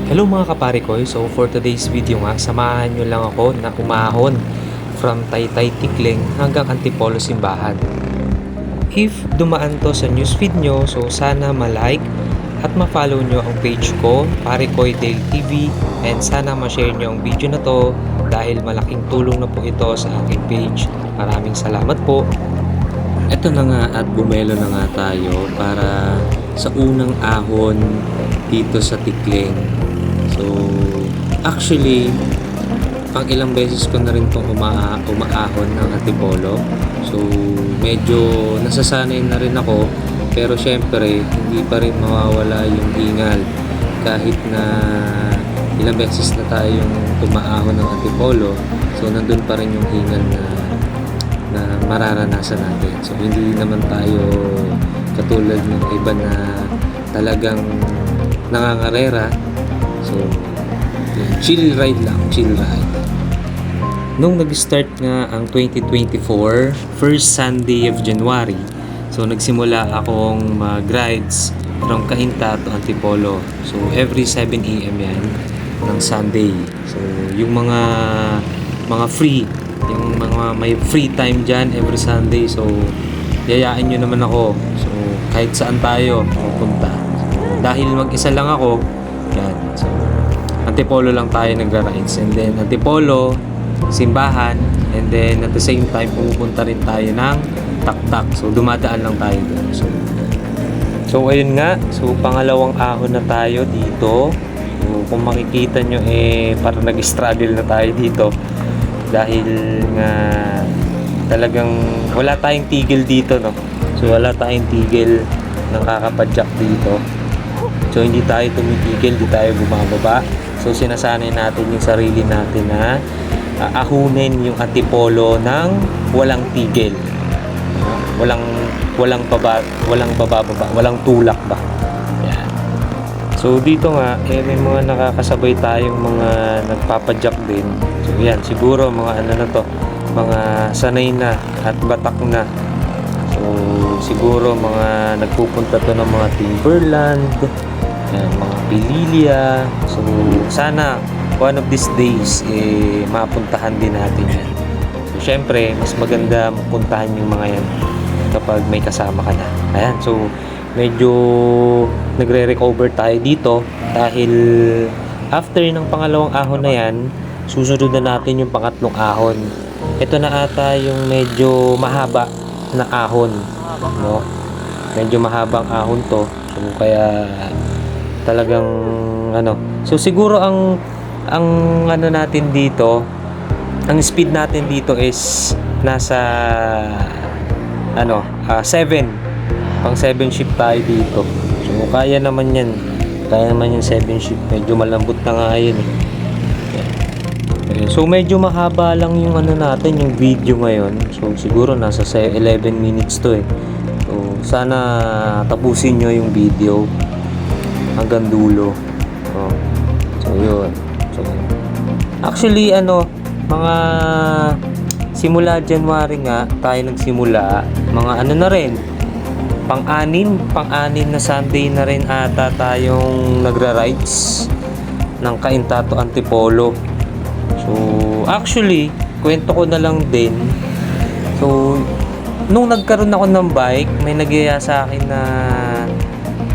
Hello mga kaparikoy, so for today's video nga, samahan nyo lang ako na umahon from Taytay Tikling hanggang Antipolo Simbahan. If dumaan to sa newsfeed nyo, so sana ma-like at ma-follow nyo ang page ko, Parikoy Dale TV, and sana ma-share nyo ang video na to dahil malaking tulong na po ito sa aking page. Maraming salamat po. Ito na nga at bumelo na nga tayo para sa unang ahon dito sa Tikling. So, actually, pang ilang beses ko na rin itong umaahon ng Antipolo. So, medyo nasasanay na rin ako. Pero syempre, hindi pa rin mawawala yung hingal. Kahit na ilang beses na tayong tumaahon ng Antipolo, so nandun pa rin yung hingal na mararanasan natin. So, hindi naman tayo katulad ng iba na talagang nangangarera. So, chill ride lang, chill ride. Nung nag-start nga ang 2024, first Sunday of January, so nagsimula akong mag-rides from Cainta to Antipolo. So, every 7 AM yan ng Sunday. So, yung mga free, yung mga may free time dyan every Sunday. So, yayain nyo naman ako. So, kahit saan tayo pupunta. So, dahil mag-isa lang ako, yan. So, Antipolo lang tayo nagra-rides. And then, Antipolo, Simbahan, and then at the same time, pumupunta rin tayo ng Taktak. So, dumadaan lang tayo doon. So, ayun nga. So, pangalawang ahon na tayo dito. So, kung makikita nyo, parang nag-struggle na tayo dito. Dahil nga, talagang wala tayong tigil dito, no? So, wala tayong tigil ng kakapadyak dito. So, hindi tayo tumitigil, hindi tayo bumababa. So, sinasanay natin yung sarili natin na ahunin yung Antipolo ng walang tigil. Walang bababa, walang tulak ba. Yan. So, dito nga, may mga nakakasabay tayong mga nagpapadyak din. So, yan, siguro mga ano na to, mga sanay na at batak na. So, siguro mga nagpupunta to ng mga Timberland, yan, mga Pililya. So, sana one of these days mapuntahan din natin yan. So, syempre, mas maganda mapuntahan yung mga yan kapag may kasama ka na. Ayan, so medyo nagre-recover tayo dito dahil after ng pangalawang ahon na yan, susunod na natin yung pangatlong ahon. Ito na ata yung medyo mahaba na ahon, no? Medyo mahabang ahon to. So, kaya talagang ano. So, siguro ang ano natin dito, ang speed natin dito is nasa 7. Pang 7 shift tayo dito. So, kaya naman yan. Kaya naman yung 7 shift. Medyo malambot na nga yun eh. So, medyo mahaba lang yung ano natin, yung video ngayon. So, siguro nasa 11 minutes to eh. So, sana tapusin nyo yung video hanggang dulo. So, yun. So, actually, mga simula January nga, tayo nagsimula. Mga ano na rin, pang-anim na Sunday na rin ata tayong nagra-rides ng Cainta to Antipolo. So, actually, kwento ko na lang din. So, nung nagkaroon ako ng bike, may nagyaya sa akin na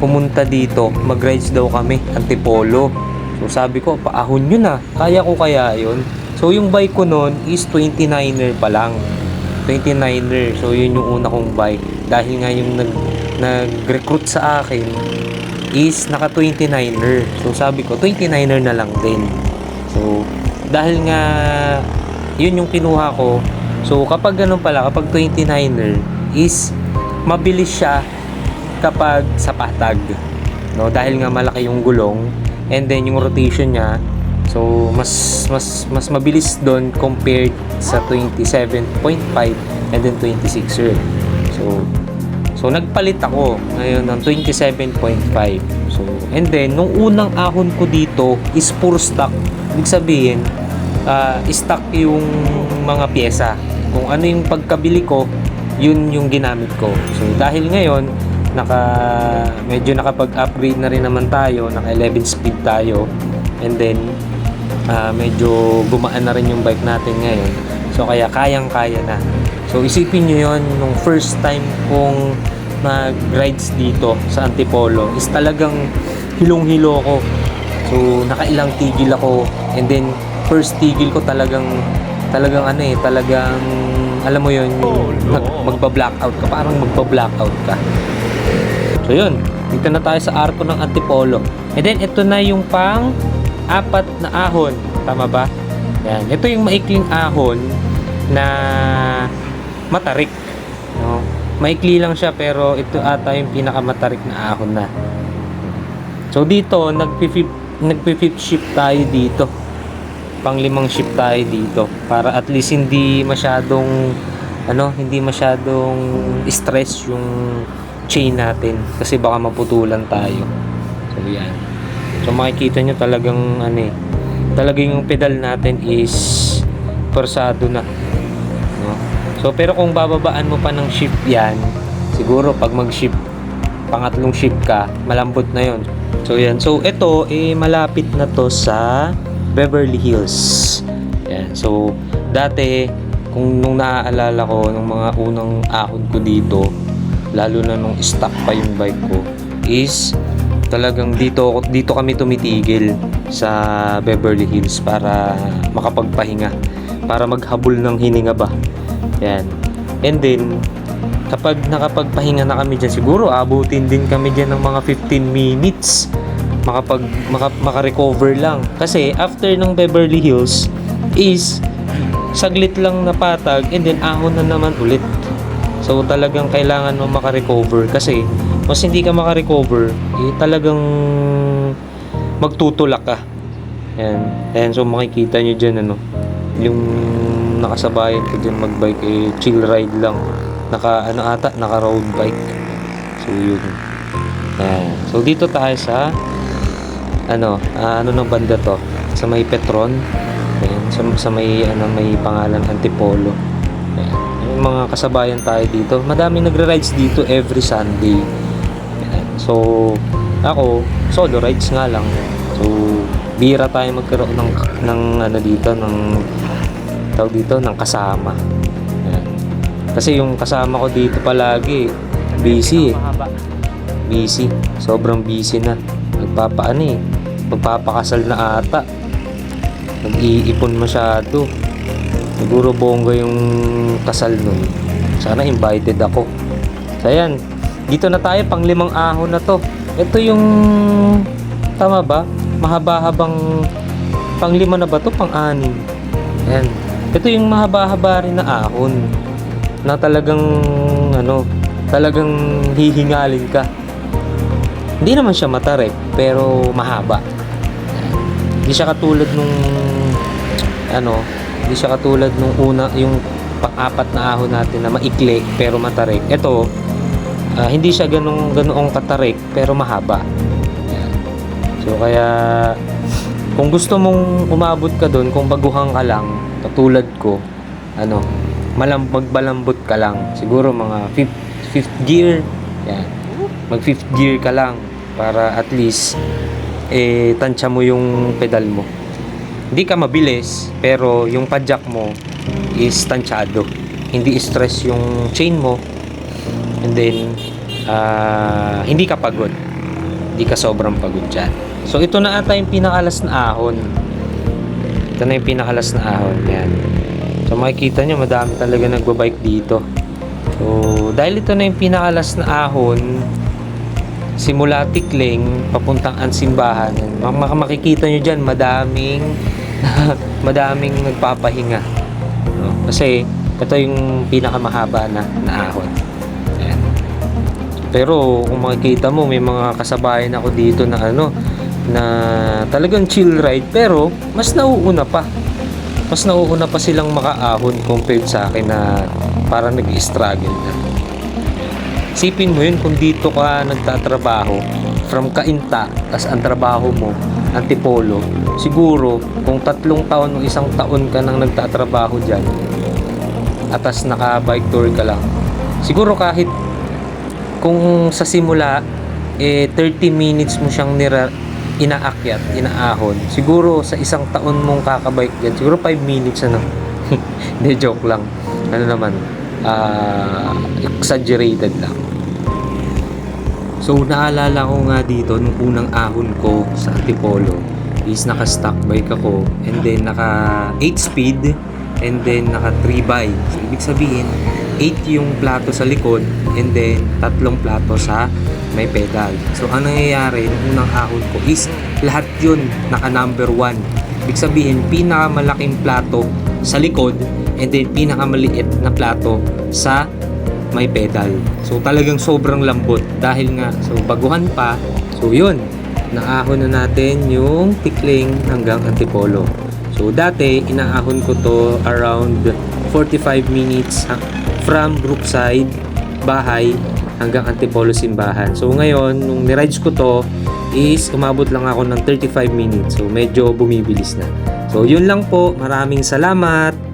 pumunta dito, mag-rides daw kami, Antipolo. So, sabi ko, paahon yun ah. Kaya ko kaya yun. So, yung bike ko noon is 29er pa lang. 29er. So, yun yung una kong bike. Dahil nga yung nag-recruit sa akin is naka 29er. So, sabi ko, 29er na lang din. So, dahil nga yun yung kinuha ko. So, kapag ganun pala, kapag 29er is mabilis siya kapag sa patag. No? Dahil nga malaki yung gulong. And then yung rotation niya, so mas mabilis doon compared sa 27.5 and then 26er. So nagpalit ako ngayon ng 27.5. So, and then nung unang ahon ko dito is pure stock. Ibig sabihin, stock yung mga pyesa. Kung ano yung pagkabili ko, yun yung ginamit ko. So dahil ngayon medyo nakapag-upgrade na rin naman tayo, naka 11 speed tayo. And then, medyo gumaan na rin yung bike natin ngayon. So, kaya kayang-kaya na. So, isipin nyo yon nung first time kong mag-rides dito sa Antipolo is talagang hilong-hilo ko. So, nakailang tigil ako. And then, first tigil ko talagang alam mo yun, magba-blackout ka. Parang magba-blackout ka. So, yun. Dito na tayo sa arko ng Antipolo. And then, ito na yung pang-apat na ahon. Tama ba? Yan. Ito yung maikling ahon na matarik. No? Maikli lang siya pero ito ata yung pinakamatarik na ahon na. So, dito, nagpi-fifth shift tayo dito. Pang-limang shift tayo dito. Para at least hindi masyadong stress yung chain natin kasi baka maputulan tayo. So yan. So makikita nyo talagang yung pedal natin is persado na. No? So pero kung bababaan mo pa ng shift yan, siguro pag mag-shift pangatlong shift ka, malambot na yon. So yan. So ito malapit na to sa Beverly Hills. Yan. So dati nung naaalala ko nung mga unang ahon ko dito, lalo na nung stock pa yung bike ko, is talagang dito kami tumitigil sa Beverly Hills para makapagpahinga, para maghabol ng hininga ba. Yan. And then kapag nakapagpahinga na kami dyan, siguro abutin din kami dyan ng mga 15 minutes makarecover lang. Kasi after ng Beverly Hills is saglit lang na patag and then ahon na naman ulit. So talagang kailangan mo makarecover kasi mas hindi ka makarecover, talagang magtutulak ka. Yan. Ayan, so makikita nyo dyan yung nakasabayan ko dyan magbike chill ride lang. Naka road bike. So yun. Ayan. So dito tayo sa ng banda to? Sa may Petron. Ayan, sa may may pangalan Antipolo. Ayan. Yung mga kasabayan tayo dito. Madaming nagre-rides dito every Sunday. Ayan. So, ako, solo rides nga lang. So, bira tayo magkaroon ng kasama. Ayan. Kasi yung kasama ko dito palagi, busy. Busy. Sobrang busy na. Magpapakasal na ata. Nag-iipon masyado. Siguro bongga yung kasal nun. Sana invited ako. So ayan, dito na tayo, pang-limang ahon na to. Ito yung, tama ba? Mahaba-habang, pang-lima na ba to? Pang-anim. Ayan. Ito yung mahaba-haba rin na ahon. Na talagang hihingalin ka. Hindi naman siya matarik, pero mahaba. Hindi siya katulad nung una, yung pang-apat na ahon natin na maikli pero matarik. Ito, hindi siya ganoong katarik pero mahaba. Ayan. So kaya kung gusto mong umabot ka doon, kung baguhan ka lang katulad ko, magbalambot ka lang. Siguro mga fifth gear. Yan. Mag fifth gear ka lang para at least tansya mo yung pedal mo. Hindi ka mabilis, pero yung padjak mo is tansyado. Hindi stress yung chain mo. And then, hindi ka pagod. Hindi ka sobrang pagod dyan. So, ito na ata yung pinakalas na ahon. Ito na yung pinakalas na ahon. Yan. So, makikita nyo, madami talaga nagbabike dito. So, dahil ito na yung pinakalas na ahon, simula Tikling, papuntang Ansimbahan, makikita nyo dyan, madaming nagpapahinga. No? Kasi ito yung pinakamahaba na ahon. Ayan. Pero kung makikita mo, may mga kasabayan ako dito na talagang chill ride, pero mas nauuna pa silang makaahon compared sa akin na parang nag-struggle na. Isipin mo yun, kung dito ka nagtatrabaho from Cainta, tas ang trabaho mo Antipolo, siguro kung 3 taon o 1 taon ka nang nagtatrabaho dyan, atas naka-bike tour ka lang, siguro kahit kung sa simula 30 minutes mo siyang inaahon. Siguro sa isang taon mong kakabike yan, siguro 5 minutes ano. Hindi, joke lang. Ano naman, exaggerated lang. So, naalala ko nga dito, nung unang ahon ko sa Antipolo is naka-stock bike ako and then naka 8 speed and then naka 3 by. So, ibig sabihin, 8 yung plato sa likod and then 3 plato sa may pedal. So, ang nangyayari nung unang ahon ko is lahat yun naka number 1. Ibig sabihin, pinakamalaking plato sa likod and then pinakamaliit na plato sa may pedal. So talagang sobrang lambot dahil nga so baguhan pa. So yun, naahon na natin yung Tikling hanggang Antipolo. So dati inaahon ko to around 45 minutes from Brookside bahay hanggang Antipolo simbahan. So ngayon nung ni-rides ko to is umabot lang ako ng 35 minutes. So medyo bumibilis na. So yun lang po, maraming salamat.